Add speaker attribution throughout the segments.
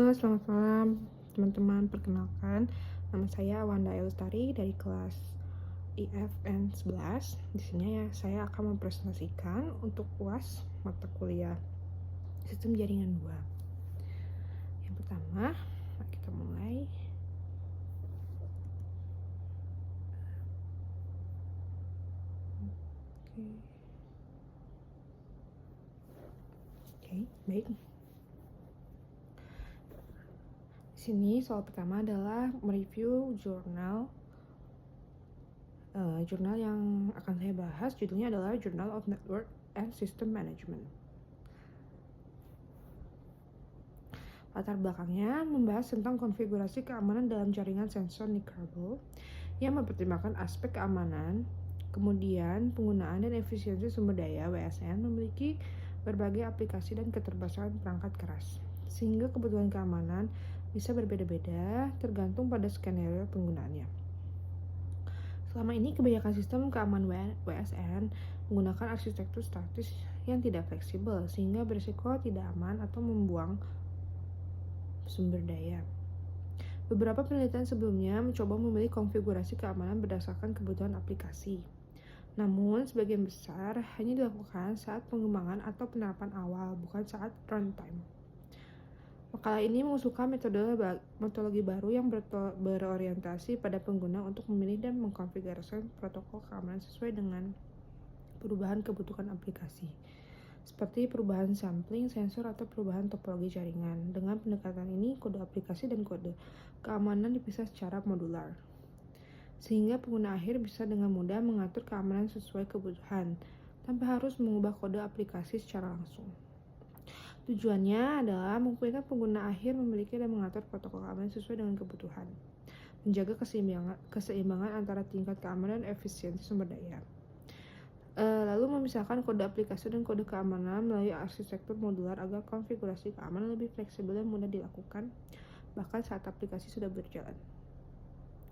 Speaker 1: Halo, selamat malam teman-teman. Perkenalkan, nama saya Wanda Elustari dari kelas IFN 11. Di sini saya akan mempresentasikan untuk UAS mata kuliah Sistem Jaringan 2. Yang pertama, kita mulai. Oke, baik. Di sini soal pertama adalah mereview jurnal yang akan saya bahas. Judulnya adalah Journal of Network and System Management. Latar belakangnya membahas tentang konfigurasi keamanan dalam jaringan sensor Nicarbel yang mempertimbangkan aspek keamanan, kemudian penggunaan dan efisiensi sumber daya. WSN memiliki berbagai aplikasi dan keterbatasan perangkat keras, sehingga kebutuhan keamanan bisa berbeda-beda tergantung pada skenario penggunaannya. Selama ini kebanyakan sistem keamanan WSN menggunakan arsitektur statis yang tidak fleksibel, sehingga berisiko tidak aman atau membuang sumber daya. Beberapa penelitian sebelumnya mencoba memilih konfigurasi keamanan berdasarkan kebutuhan aplikasi. Namun, sebagian besar hanya dilakukan saat pengembangan atau penerapan awal, bukan saat runtime. Makalah ini mengusulkan metodologi baru yang berorientasi pada pengguna untuk memilih dan mengkonfigurasikan protokol keamanan sesuai dengan perubahan kebutuhan aplikasi, seperti perubahan sampling sensor atau perubahan topologi jaringan. Dengan pendekatan ini, kode aplikasi dan kode keamanan dipisah secara modular, sehingga pengguna akhir bisa dengan mudah mengatur keamanan sesuai kebutuhan, tanpa harus mengubah kode aplikasi secara langsung. Tujuannya adalah memungkinkan pengguna akhir memiliki dan mengatur protokol keamanan sesuai dengan kebutuhan, menjaga keseimbangan antara tingkat keamanan dan efisiensi sumber daya. Lalu memisahkan kode aplikasi dan kode keamanan melalui arsitektur modular agar konfigurasi keamanan lebih fleksibel dan mudah dilakukan bahkan saat aplikasi sudah berjalan.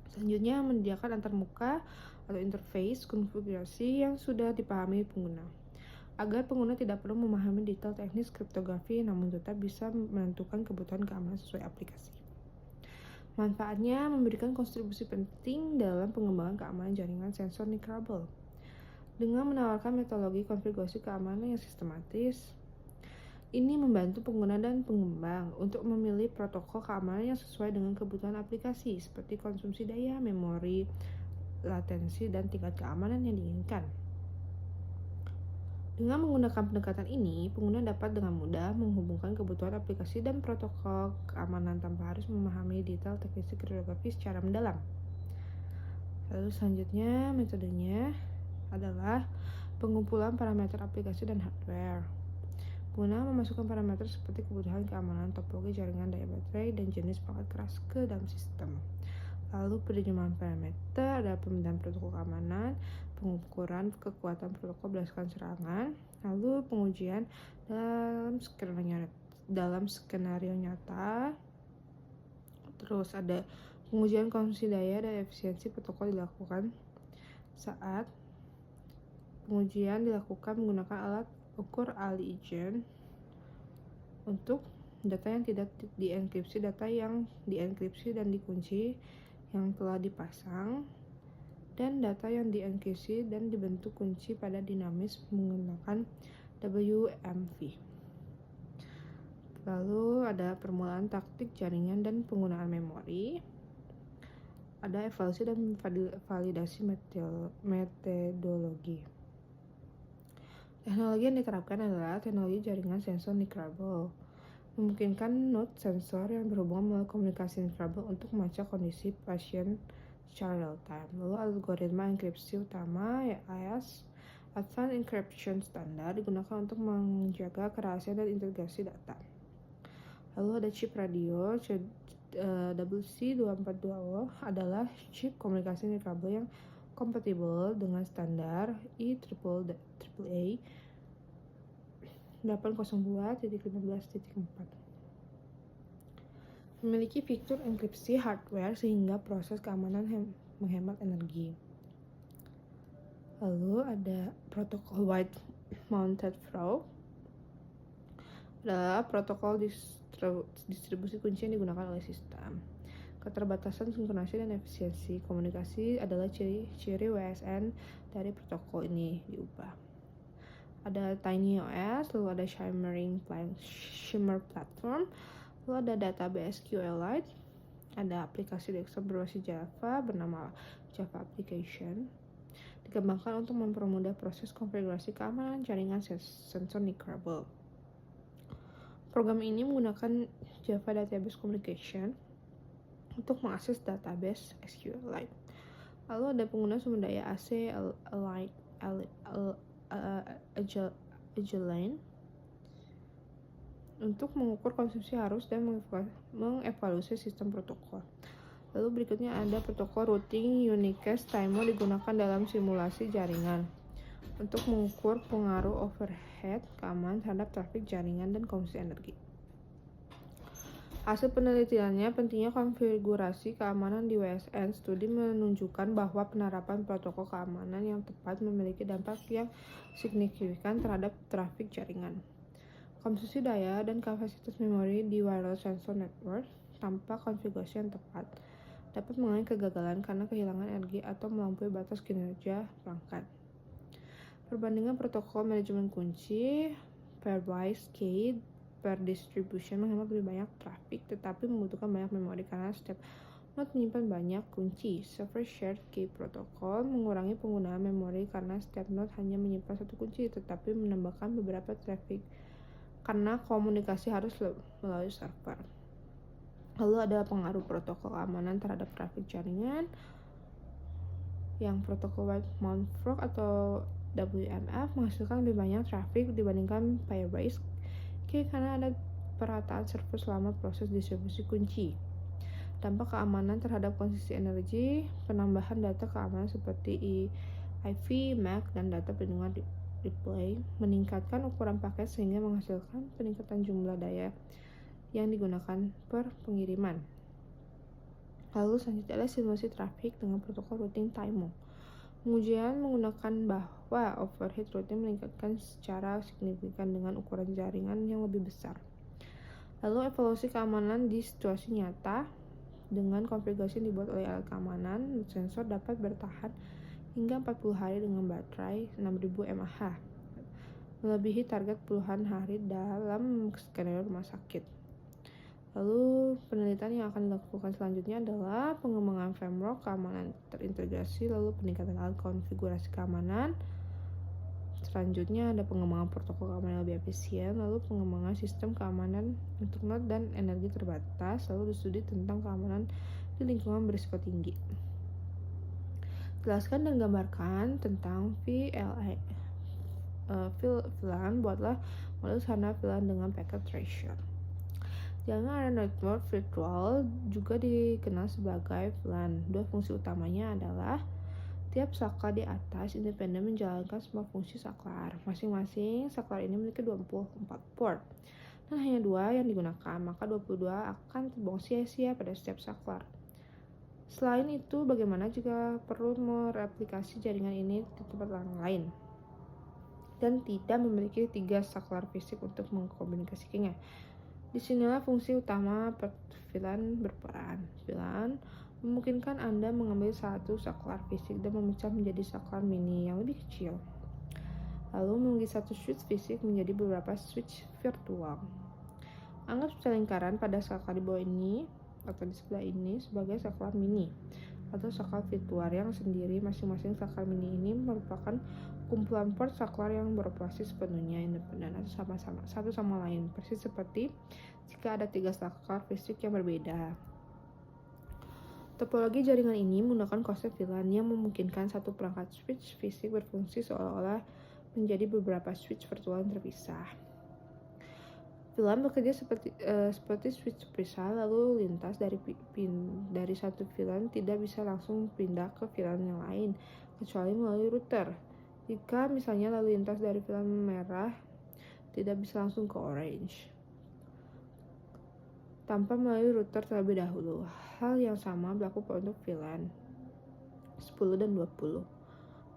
Speaker 1: Selanjutnya, menyediakan antarmuka atau interface konfigurasi yang sudah dipahami pengguna, agar pengguna tidak perlu memahami detail teknis kriptografi namun tetap bisa menentukan kebutuhan keamanan sesuai aplikasi. Manfaatnya memberikan kontribusi penting dalam pengembangan keamanan jaringan sensor Nicarbel. Dengan menawarkan metodologi konfigurasi keamanan yang sistematis, ini membantu pengguna dan pengembang untuk memilih protokol keamanan yang sesuai dengan kebutuhan aplikasi, seperti konsumsi daya, memori, latensi, dan tingkat keamanan yang diinginkan. Dengan menggunakan pendekatan ini, pengguna dapat dengan mudah menghubungkan kebutuhan aplikasi dan protokol keamanan tanpa harus memahami detail teknis kriptografi secara mendalam. Lalu selanjutnya, metodenya adalah pengumpulan parameter aplikasi dan hardware. Pengguna memasukkan parameter seperti kebutuhan keamanan, topologi jaringan, daya baterai, dan jenis perangkat keras ke dalam sistem. Lalu penerjemahan parameter adalah pembentukan protokol keamanan, pengukuran kekuatan protokol berdasarkan serangan, lalu pengujian dalam skenario nyata. Terus ada pengujian konsumsi daya dan efisiensi protokol dilakukan saat pengujian dilakukan menggunakan alat ukur Ali-Ijen untuk data yang tidak dienkripsi, data yang dienkripsi dan dikunci yang telah dipasang, dan data yang dienkripsi dan dibentuk kunci pada dinamis menggunakan WMV. Lalu ada permulaan taktik jaringan dan penggunaan memori. Ada evaluasi dan validasi metodologi. Teknologi yang diterapkan adalah teknologi jaringan sensor Nicarbel, memungkinkan node sensor yang berhubungan melalui komunikasi Nicarbel untuk melacak kondisi pasien secara real time. Lalu algoritma enkripsi utama AES, Advanced Encryption Standard, digunakan untuk menjaga kerahasiaan dan integrasi data. Lalu ada chip radio, WC242O adalah chip komunikasi Nicarbel yang kompatibel dengan standar IEEE 802.15.4. Memiliki fitur enkripsi hardware sehingga proses keamanan menghemat energi. Lalu ada protokol Wide Mounted Probe, adalah protokol distribusi kunci yang digunakan oleh sistem. Keterbatasan sinkronasi dan efisiensi komunikasi adalah ciri WSN dari protokol ini diubah. Ada TinyOS, lalu ada Shimmer Platform, lalu ada database SQLite, ada aplikasi desktop berbasis Java bernama Java Application, dikembangkan untuk mempermudah proses konfigurasi keamanan jaringan sensor Nickerball. Program ini menggunakan Java Database Communication untuk mengakses database SQLite. Lalu ada pengguna sumber daya AC Agilent untuk mengukur konsumsi arus dan mengevaluasi sistem protokol. Lalu berikutnya ada protokol routing unicast timer digunakan dalam simulasi jaringan untuk mengukur pengaruh overhead keamanan terhadap trafik jaringan dan konsumsi energi. Hasil penelitiannya, pentingnya konfigurasi keamanan di WSN. Studi menunjukkan bahwa penerapan protokol keamanan yang tepat memiliki dampak yang signifikan terhadap trafik jaringan. Konsumsi daya dan kapasitas memori di wireless sensor network tanpa konfigurasi yang tepat dapat mengalami kegagalan karena kehilangan energi atau melampaui batas kinerja perangkat. Perbandingan protokol manajemen kunci pairwise key per distribution menghemat lebih banyak trafik tetapi membutuhkan banyak memori karena setiap node menyimpan banyak kunci. Server shared key protocol mengurangi penggunaan memori karena setiap node hanya menyimpan satu kunci tetapi menambahkan beberapa trafik karena komunikasi harus melalui server. Lalu ada pengaruh protokol keamanan terhadap trafik jaringan yang protokol Wide Mount Frog atau WMF menghasilkan lebih banyak trafik dibandingkan pairwise key karena ada perataan server selama proses distribusi kunci. Dampak keamanan terhadap konsumsi energi, penambahan data keamanan seperti IV, MAC, dan data perlindungan replay meningkatkan ukuran paket sehingga menghasilkan peningkatan jumlah daya yang digunakan per pengiriman. Lalu selanjutnya adalah simulasi trafik dengan protokol routing timer. Pengujian menggunakan bahwa overhead routing meningkatkan secara signifikan dengan ukuran jaringan yang lebih besar. Lalu evaluasi keamanan di situasi nyata dengan konfigurasi yang dibuat oleh alat keamanan sensor dapat bertahan hingga 40 hari dengan baterai 6000 mAh, melebihi target puluhan hari dalam skenario rumah sakit. Lalu penelitian yang akan dilakukan selanjutnya adalah pengembangan framework keamanan terintegrasi, lalu peningkatan alat konfigurasi keamanan. Selanjutnya ada pengembangan protokol keamanan yang lebih efisien, lalu pengembangan sistem keamanan untuk node dan energi terbatas, lalu studi tentang keamanan di lingkungan berisiko tinggi. Jelaskan dan gambarkan tentang VLAN, buatlah model sederhana VLAN dengan packet tracer. Jaringan area network virtual juga dikenal sebagai VLAN. Dua fungsi utamanya adalah tiap saklar di atas independen menjalankan semua fungsi saklar. Masing-masing saklar ini memiliki 24 port dan hanya 2 yang digunakan, maka 22 akan terbuang sia-sia pada setiap saklar. Selain itu, bagaimana jika perlu mereplikasi jaringan ini di tempat lain dan tidak memiliki 3 saklar fisik untuk mengkomunikasikannya? Disinilah fungsi utama VLAN berperan. VLAN memungkinkan Anda mengambil satu saklar fisik dan memecah menjadi saklar mini yang lebih kecil, lalu memiliki satu switch fisik menjadi beberapa switch virtual. Anggap sebuah lingkaran pada saklar di bawah ini atau di sebelah ini sebagai saklar mini atau saklar virtual yang sendiri. Masing-masing saklar mini ini merupakan kumpulan port saklar yang beroperasi sepenuhnya independen atau sama-sama satu sama lain, persis seperti jika ada 3 saklar fisik yang berbeda. Topologi jaringan ini menggunakan konsep VLAN yang memungkinkan satu perangkat switch fisik berfungsi seolah-olah menjadi beberapa switch virtual yang terpisah. VLAN bekerja seperti switch perisai, lalu lintas dari satu VLAN tidak bisa langsung pindah ke VLAN yang lain kecuali melalui router. Jika misalnya lalu lintas dari VLAN merah tidak bisa langsung ke orange tanpa melalui router terlebih dahulu. Hal yang sama berlaku untuk VLAN 10 dan 20.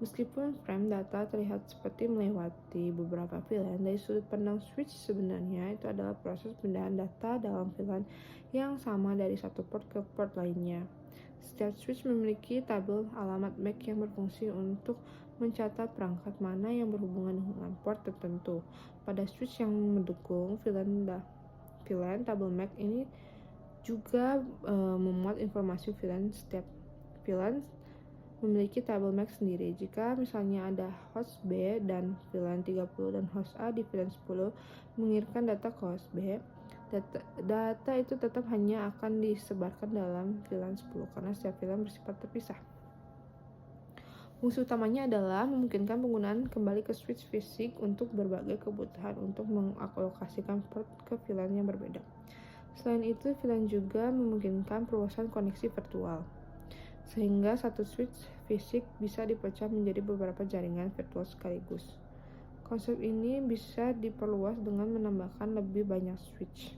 Speaker 1: Meskipun frame data terlihat seperti melewati beberapa VLAN, dari sudut pandang switch sebenarnya itu adalah proses pindahan data dalam VLAN yang sama dari satu port ke port lainnya. Setiap switch memiliki tabel alamat MAC yang berfungsi untuk mencatat perangkat mana yang berhubungan dengan port tertentu. Pada switch yang mendukung VLAN, tabel MAC ini juga memuat informasi VLAN. Setiap VLAN memiliki tabel MAC sendiri. Jika misalnya ada host B dan VLAN 30 dan host A di VLAN 10 mengirimkan data ke host B, data itu tetap hanya akan disebarkan dalam VLAN 10 karena setiap VLAN bersifat terpisah. Fungsi utamanya adalah memungkinkan penggunaan kembali ke switch fisik untuk berbagai kebutuhan untuk mengalokasikan port ke VLAN yang berbeda. Selain itu, VLAN juga memungkinkan perluasan koneksi virtual, sehingga satu switch fisik bisa dipecah menjadi beberapa jaringan virtual sekaligus. Konsep ini bisa diperluas dengan menambahkan lebih banyak switch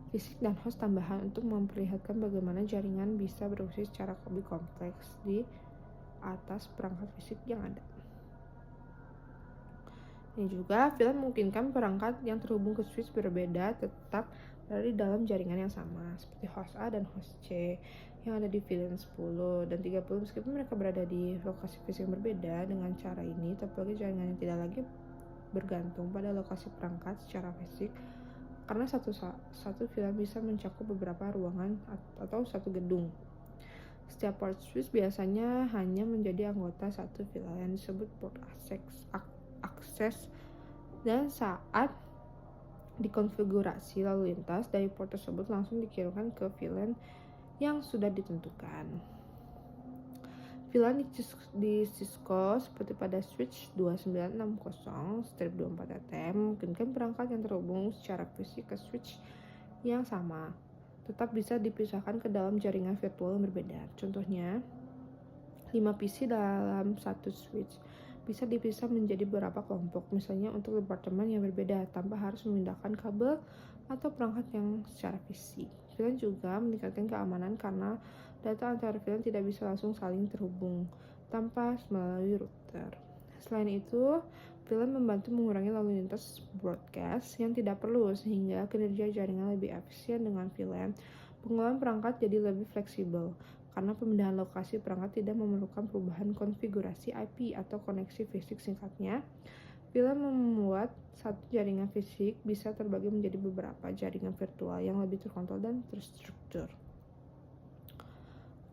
Speaker 1: fisik dan host tambahan untuk memperlihatkan bagaimana jaringan bisa berfungsi secara lebih kompleks di atas perangkat fisik yang ada. Ini juga VLAN memungkinkan perangkat yang terhubung ke switch berbeda tetap berada di dalam jaringan yang sama, seperti host A dan host C yang ada di VLAN 10 dan 30. Meskipun mereka berada di lokasi fisik yang berbeda, dengan cara ini topologi jaringannya tidak lagi bergantung pada lokasi perangkat secara fisik, karena satu VLAN bisa mencakup beberapa ruangan atau satu gedung. Setiap port switch biasanya hanya menjadi anggota satu VLAN yang disebut port akses, dan saat dikonfigurasi lalu lintas dari port tersebut langsung dikirimkan ke VLAN yang sudah ditentukan. VLAN di Cisco seperti pada switch 2960/24AT memungkinkan perangkat yang terhubung secara fisik ke switch yang sama tetap bisa dipisahkan ke dalam jaringan virtual yang berbeda. Contohnya, 5 PC dalam satu switch bisa dipisah menjadi beberapa kelompok, misalnya untuk departemen yang berbeda tanpa harus memindahkan kabel atau perangkat yang secara fisik. VLAN juga meningkatkan keamanan karena data antar VLAN tidak bisa langsung saling terhubung tanpa melalui router. Selain itu, VLAN membantu mengurangi lalu lintas broadcast yang tidak perlu, sehingga kinerja jaringan lebih efisien. Dengan VLAN, penggunaan perangkat jadi lebih fleksibel karena pemindahan lokasi perangkat tidak memerlukan perubahan konfigurasi IP atau koneksi fisik. Singkatnya, VLAN membuat satu jaringan fisik bisa terbagi menjadi beberapa jaringan virtual yang lebih terkontrol dan terstruktur.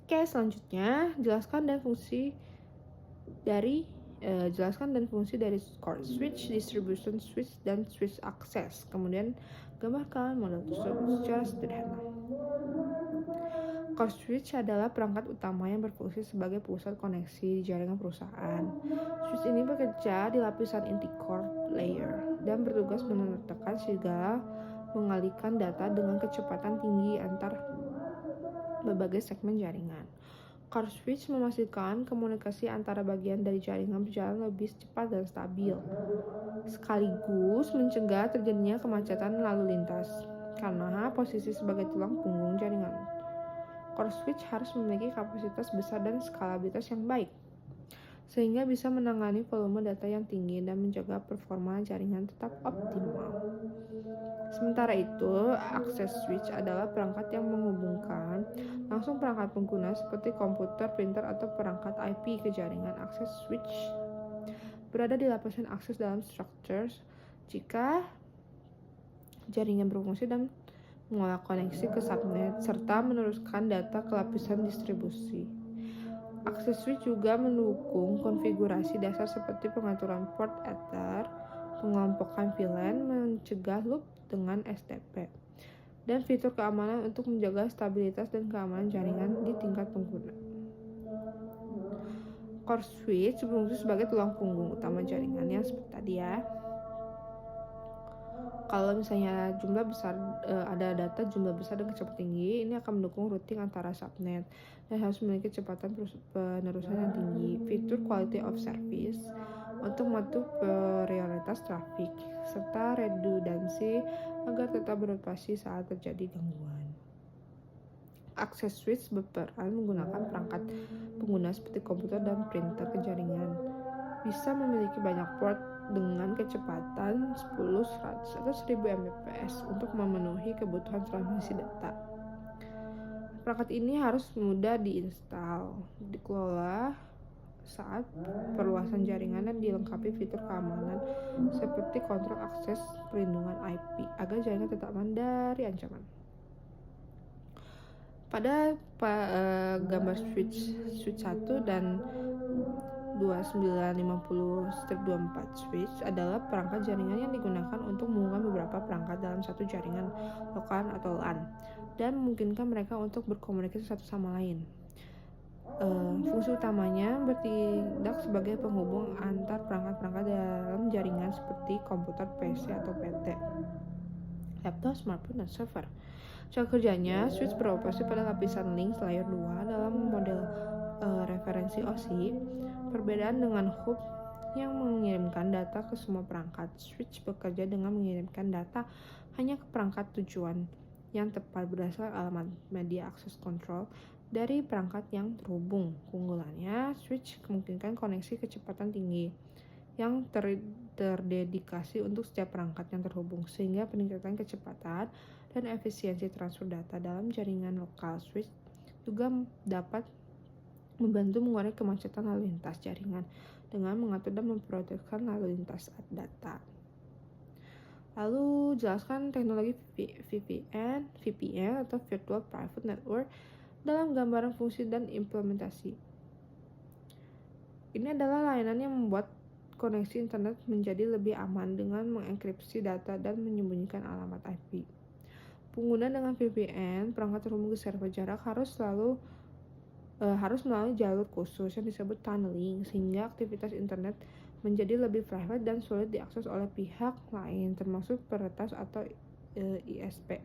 Speaker 1: Oke, selanjutnya jelaskan dan fungsi dari core switch, distribution switch, dan switch access. Kemudian gambarkan model tersebut secara sederhana. Core switch adalah perangkat utama yang berfungsi sebagai pusat koneksi di jaringan perusahaan. Switch ini bekerja di lapisan inti core layer dan bertugas menekan segala mengalihkan data dengan kecepatan tinggi antar berbagai segmen jaringan. Core switch memastikan komunikasi antara bagian dari jaringan berjalan lebih cepat dan stabil, sekaligus mencegah terjadinya kemacetan lalu lintas karena posisi sebagai tulang punggung jaringan. Core switch harus memiliki kapasitas besar dan skalabilitas yang baik, sehingga bisa menangani volume data yang tinggi dan menjaga performa jaringan tetap optimal. Sementara itu, access switch adalah perangkat yang menghubungkan langsung perangkat pengguna seperti komputer, printer, atau perangkat IP ke jaringan. Access switch berada di lapisan akses dalam struktur jika jaringan berfungsi dan mengolah koneksi ke subnet serta meneruskan data ke lapisan distribusi. Access switch juga mendukung konfigurasi dasar seperti pengaturan port ether, pengelompokan VLAN, mencegah loop dengan STP, dan fitur keamanan untuk menjaga stabilitas dan keamanan jaringan di tingkat pengguna. Core switch berfungsi sebagai tulang punggung utama jaringan yang seperti tadi ya. Kalau misalnya ada data jumlah besar dan kecepatan tinggi, ini akan mendukung routing antara subnet dan harus memiliki kecepatan penerusan yang tinggi. Fitur quality of service untuk membantu prioritas traffic serta redundansi agar tetap beroperasi saat terjadi gangguan. Access switch berperan menggunakan perangkat pengguna seperti komputer dan printer ke jaringan. Bisa memiliki banyak port dengan kecepatan 10, 100, atau 1000 Mbps untuk memenuhi kebutuhan transmisi data. Perangkat ini harus mudah diinstal, dikelola saat perluasan jaringan, dan dilengkapi fitur keamanan seperti kontrol akses perlindungan IP agar jaringan tetap aman dari ancaman. Pada gambar switch 1 dan 2950/24 switch adalah perangkat jaringan yang digunakan untuk menghubungkan beberapa perangkat dalam satu jaringan lokal atau LAN dan memungkinkan mereka untuk berkomunikasi satu sama lain. Fungsi utamanya bertindak sebagai penghubung antar perangkat-perangkat dalam jaringan seperti komputer, PC, atau PT, laptop, smartphone, dan server. Cara kerjanya, switch beroperasi pada lapisan link layer 2 dalam model referensi OSI. Perbedaan dengan hub yang mengirimkan data ke semua perangkat, switch bekerja dengan mengirimkan data hanya ke perangkat tujuan yang tepat berdasarkan alamat media access control dari perangkat yang terhubung. Keunggulannya, switch memungkinkan koneksi kecepatan tinggi yang terdedikasi untuk setiap perangkat yang terhubung, sehingga peningkatan kecepatan dan efisiensi transfer data dalam jaringan lokal. Switch juga dapat membantu mengurangi kemacetan lalu lintas jaringan dengan mengatur dan memprioritaskan lalu lintas data. Lalu jelaskan teknologi VPN atau Virtual Private Network dalam gambaran fungsi dan implementasi. Ini adalah layanan yang membuat koneksi internet menjadi lebih aman dengan mengenkripsi data dan menyembunyikan alamat IP. Pengguna dengan VPN, perangkat terhubung ke server jarak, harus melalui jalur khusus yang disebut tunneling, sehingga aktivitas internet menjadi lebih private dan sulit diakses oleh pihak lain, termasuk peretas atau ISP.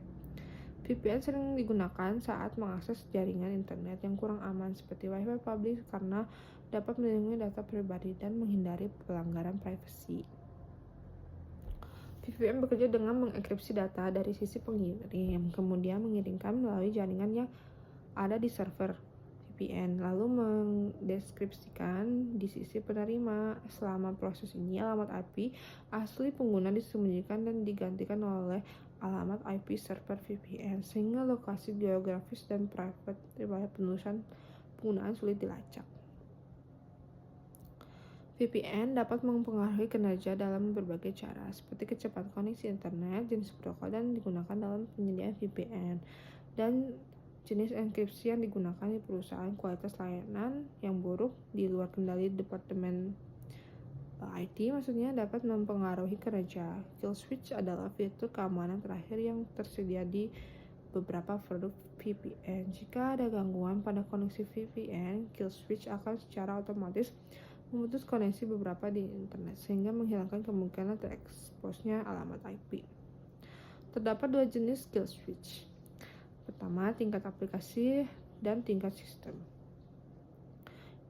Speaker 1: VPN sering digunakan saat mengakses jaringan internet yang kurang aman seperti Wi-Fi publik karena dapat melindungi data pribadi dan menghindari pelanggaran privasi. VPN bekerja dengan mengenkripsi data dari sisi pengirim, kemudian mengirimkan melalui jaringan yang ada di server VPN, lalu mendeskripsikan di sisi penerima. Selama proses ini, alamat IP asli pengguna disembunyikan dan digantikan oleh alamat IP server VPN, sehingga lokasi geografis dan private riwayat penulisan penggunaan sulit dilacak. VPN dapat mempengaruhi kinerja dalam berbagai cara, seperti kecepatan koneksi internet, jenis protokol yang digunakan dalam penyediaan VPN, dan jenis enkripsi yang digunakan di perusahaan. Kualitas layanan yang buruk di luar kendali departemen IT dapat mempengaruhi kinerja. Kill switch adalah fitur keamanan terakhir yang tersedia di beberapa produk VPN. Jika ada gangguan pada koneksi VPN, kill switch akan secara otomatis memutus koneksi beberapa di internet, sehingga menghilangkan kemungkinan tereksposnya alamat IP. Terdapat dua jenis kill switch. Pertama, tingkat aplikasi dan tingkat sistem.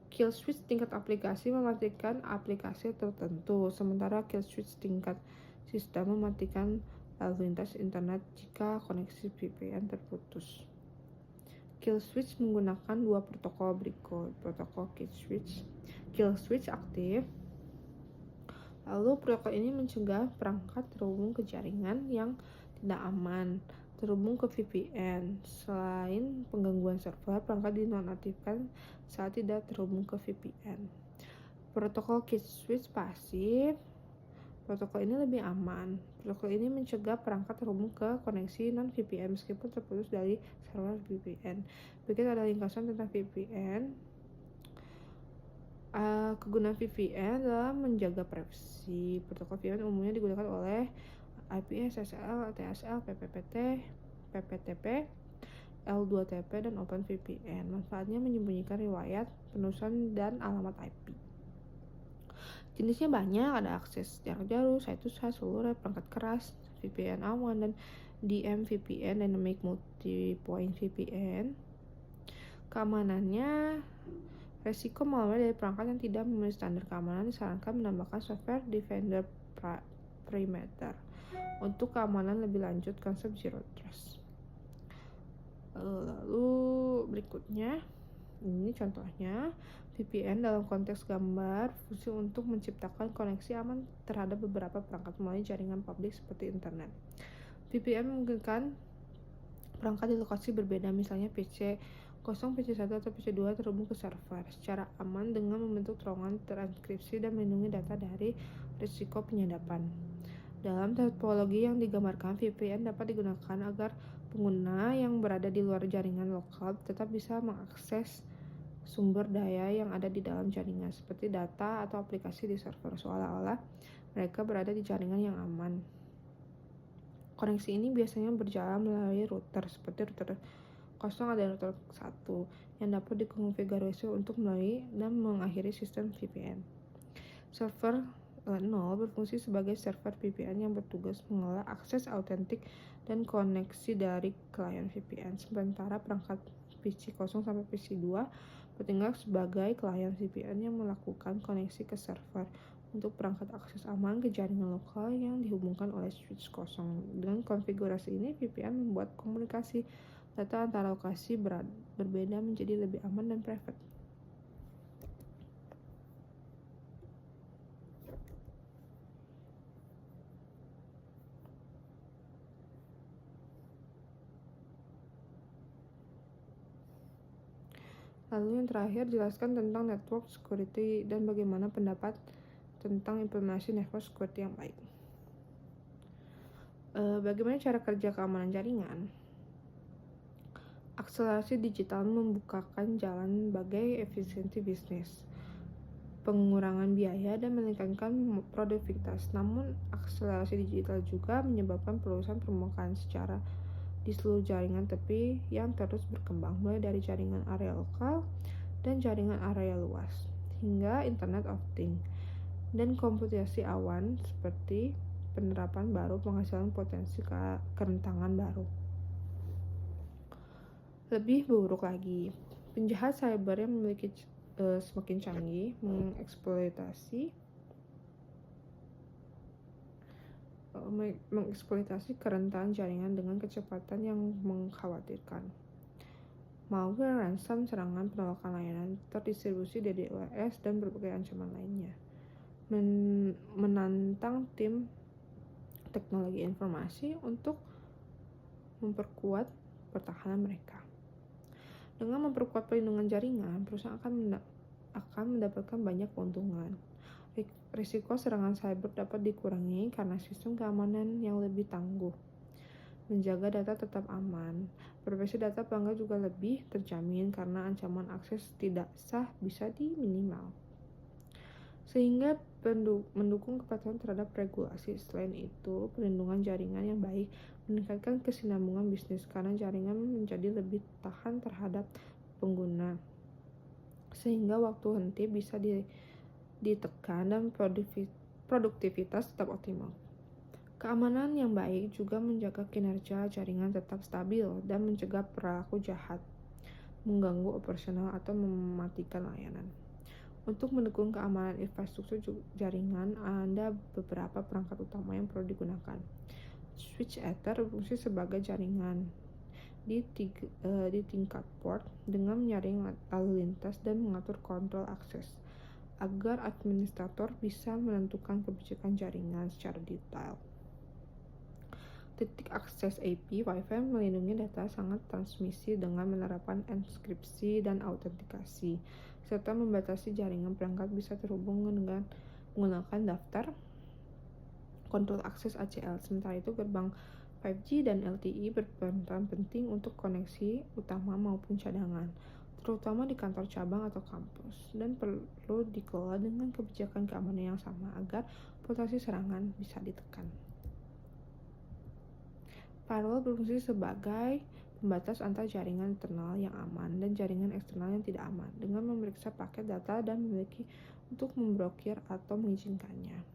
Speaker 1: Kill switch tingkat aplikasi mematikan aplikasi tertentu, sementara kill switch tingkat sistem mematikan lalu lintas internet jika koneksi VPN terputus. Kill switch menggunakan dua protokol berikut. Protokol kill switch aktif. Lalu protokol ini mencegah perangkat terhubung ke jaringan yang tidak aman terhubung ke VPN. Selain penggangguan server, perangkat dinonaktifkan saat tidak terhubung ke VPN. Protokol kill switch pasif. Protokol ini lebih aman. Protokol ini mencegah perangkat terhubung ke koneksi non-VPN meskipun terputus dari server VPN. Berikut ada ringkasan tentang VPN. Kegunaan VPN adalah menjaga privasi. Protokol VPN umumnya digunakan oleh IP, SSL, TSL, PPPT, PPTP, L2TP, dan OpenVPN. Manfaatnya menyembunyikan riwayat penulisan dan alamat IP. Jenisnya banyak, ada akses jarak jauh, site-to-site, seluruh perangkat keras, VPN awan, dan DMVPN, Dynamic Multipoint VPN. Keamanannya, resiko malware dari perangkat yang tidak memenuhi standar keamanan disarankan menambahkan software Defender Perimeter. Untuk keamanan lebih lanjut, konsep Zero Trust. Lalu berikutnya. Ini contohnya, VPN dalam konteks gambar fungsi untuk menciptakan koneksi aman terhadap beberapa perangkat melalui jaringan publik seperti internet. VPN memungkinkan perangkat di lokasi berbeda, misalnya PC 0, PC 1, atau PC 2 terhubung ke server secara aman dengan membentuk terowongan terenkripsi dan melindungi data dari risiko penyadapan. Dalam topologi yang digambarkan, VPN dapat digunakan agar pengguna yang berada di luar jaringan lokal tetap bisa mengakses sumber daya yang ada di dalam jaringan, seperti data atau aplikasi di server, seolah-olah mereka berada di jaringan yang aman. Koneksi ini biasanya berjalan melalui router, seperti router 0 dan router 1, yang dapat dikonfigurasi untuk melalui dan mengakhiri sistem VPN. Server 0 berfungsi sebagai server VPN yang bertugas mengelola akses autentik dan koneksi dari klien VPN, sementara perangkat PC 0 sampai PC 2 bertindak sebagai klien VPN yang melakukan koneksi ke server untuk perangkat akses aman ke jaringan lokal yang dihubungkan oleh switch 0. Dengan konfigurasi ini, VPN membuat komunikasi data antara lokasi berbeda menjadi lebih aman dan private. Lalu yang terakhir, jelaskan tentang network security dan bagaimana pendapat tentang implementasi network security yang baik. Bagaimana cara kerja keamanan jaringan? Akselerasi digital membukakan jalan bagi efisiensi bisnis, pengurangan biaya, dan meningkatkan produktivitas. Namun, akselerasi digital juga menyebabkan perusahaan permukaan secara di seluruh jaringan tepi yang terus berkembang, mulai dari jaringan area lokal dan jaringan area luas, hingga Internet of Things dan komputasi awan, seperti penerapan baru penghasilan potensi kerentangan baru. Lebih buruk lagi, penjahat cyber yang memiliki semakin canggih mengeksploitasi kerentanan jaringan dengan kecepatan yang mengkhawatirkan. Malware, ransom, serangan penolakan layanan terdistribusi di DDoS, dan berbagai ancaman lainnya menantang tim teknologi informasi untuk memperkuat pertahanan mereka. Dengan memperkuat perlindungan jaringan, perusahaan akan mendapatkan banyak keuntungan. Risiko serangan cyber dapat dikurangi karena sistem keamanan yang lebih tangguh. Menjaga data tetap aman. Privasi data pelanggan juga lebih terjamin karena ancaman akses tidak sah bisa diminimal, sehingga mendukung kepatuhan terhadap regulasi. Selain itu, perlindungan jaringan yang baik meningkatkan kesinambungan bisnis karena jaringan menjadi lebih tahan terhadap pengguna, sehingga waktu henti bisa ditekan dan produktivitas tetap optimal. Keamanan yang baik juga menjaga kinerja jaringan tetap stabil dan mencegah perilaku jahat, mengganggu operasional atau mematikan layanan. Untuk mendukung keamanan infrastruktur jaringan, ada beberapa perangkat utama yang perlu digunakan. Switch Ether berfungsi sebagai jaringan di tingkat port dengan menyaring lalu lintas dan mengatur kontrol akses, agar administrator bisa menentukan kebijakan jaringan secara detail. Titik akses AP Wi-Fi melindungi data sangat transmisi dengan menerapkan enkripsi dan autentikasi, serta membatasi jaringan perangkat bisa terhubung dengan menggunakan daftar kontrol akses ACL. Sementara itu, gerbang 5G dan LTE berperan penting untuk koneksi utama maupun cadangan, terutama di kantor cabang atau kampus, dan perlu dikelola dengan kebijakan keamanan yang sama agar potensi serangan bisa ditekan. Firewall berfungsi sebagai pembatas antara jaringan internal yang aman dan jaringan eksternal yang tidak aman, dengan memeriksa paket data dan memiliki untuk memblokir atau mengizinkannya.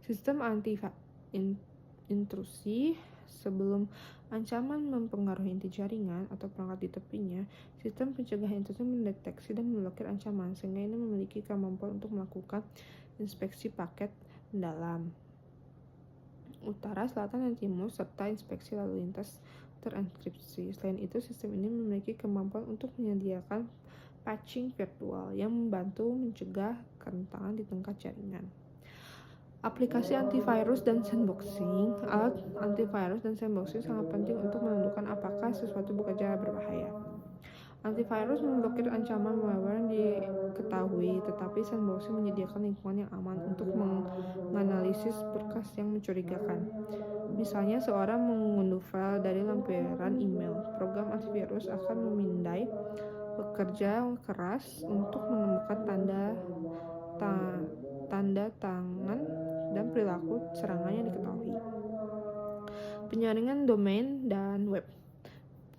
Speaker 1: Sistem anti-intrusi sebelum ancaman mempengaruhi inti jaringan atau perangkat di tepinya. Sistem pencegahan intrusi mendeteksi dan memblokir ancaman, sehingga ini memiliki kemampuan untuk melakukan inspeksi paket mendalam, utara, selatan, dan timur, serta inspeksi lalu lintas terenkripsi. Selain itu, sistem ini memiliki kemampuan untuk menyediakan patching virtual yang membantu mencegah kerentanan di tingkat jaringan. Aplikasi antivirus dan sandboxing. Alat antivirus dan sandboxing sangat penting untuk menentukan apakah sesuatu bekerja berbahaya. Antivirus memblokir ancaman malware yang diketahui, tetapi sandboxing menyediakan lingkungan yang aman untuk menganalisis berkas yang mencurigakan. Misalnya, seorang mengunduh file dari lampiran email. Program antivirus akan memindai bekerja keras untuk menemukan tanda tangan dan perilaku serangan yang diketahui. Penyaringan domain dan web.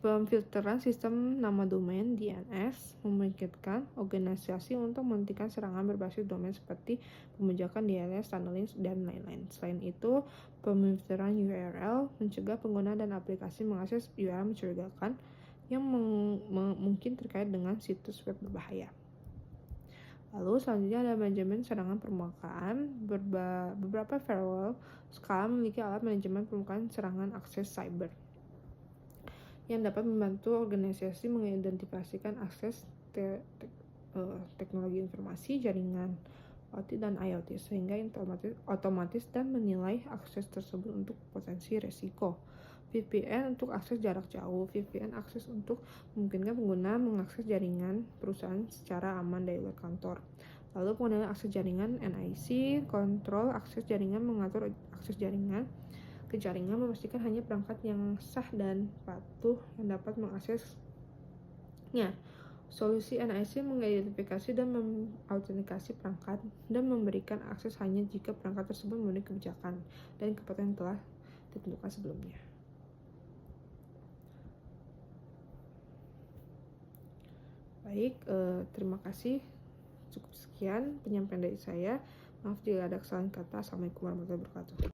Speaker 1: Pemfilteran sistem nama domain (DNS) memungkinkan organisasi untuk menghentikan serangan berbasis domain seperti pembajakan DNS, tunneling, dan lain-lain. Selain itu, pemfilteran URL mencegah pengguna dan aplikasi mengakses URL mencurigakan yang mungkin terkait dengan situs web berbahaya. Lalu selanjutnya ada manajemen serangan permukaan. Beberapa firewall sekarang memiliki alat manajemen permukaan serangan akses cyber yang dapat membantu organisasi mengidentifikasikan akses teknologi informasi, jaringan OT dan IoT sehingga otomatis dan menilai akses tersebut untuk potensi resiko. VPN untuk akses jarak jauh. VPN akses untuk memungkinkan pengguna mengakses jaringan perusahaan secara aman dari luar kantor. Lalu penggunaan akses jaringan NIC, kontrol akses jaringan, mengatur akses jaringan ke jaringan, memastikan hanya perangkat yang sah dan patuh yang dapat mengaksesnya. Solusi NIC mengidentifikasi dan mengautentikasi perangkat dan memberikan akses hanya jika perangkat tersebut memenuhi kebijakan dan kepatuhan telah ditentukan sebelumnya. Baik, terima kasih. Cukup sekian penyampaian dari saya. Maaf jika ada kesalahan kata. Assalamualaikum warahmatullahi wabarakatuh.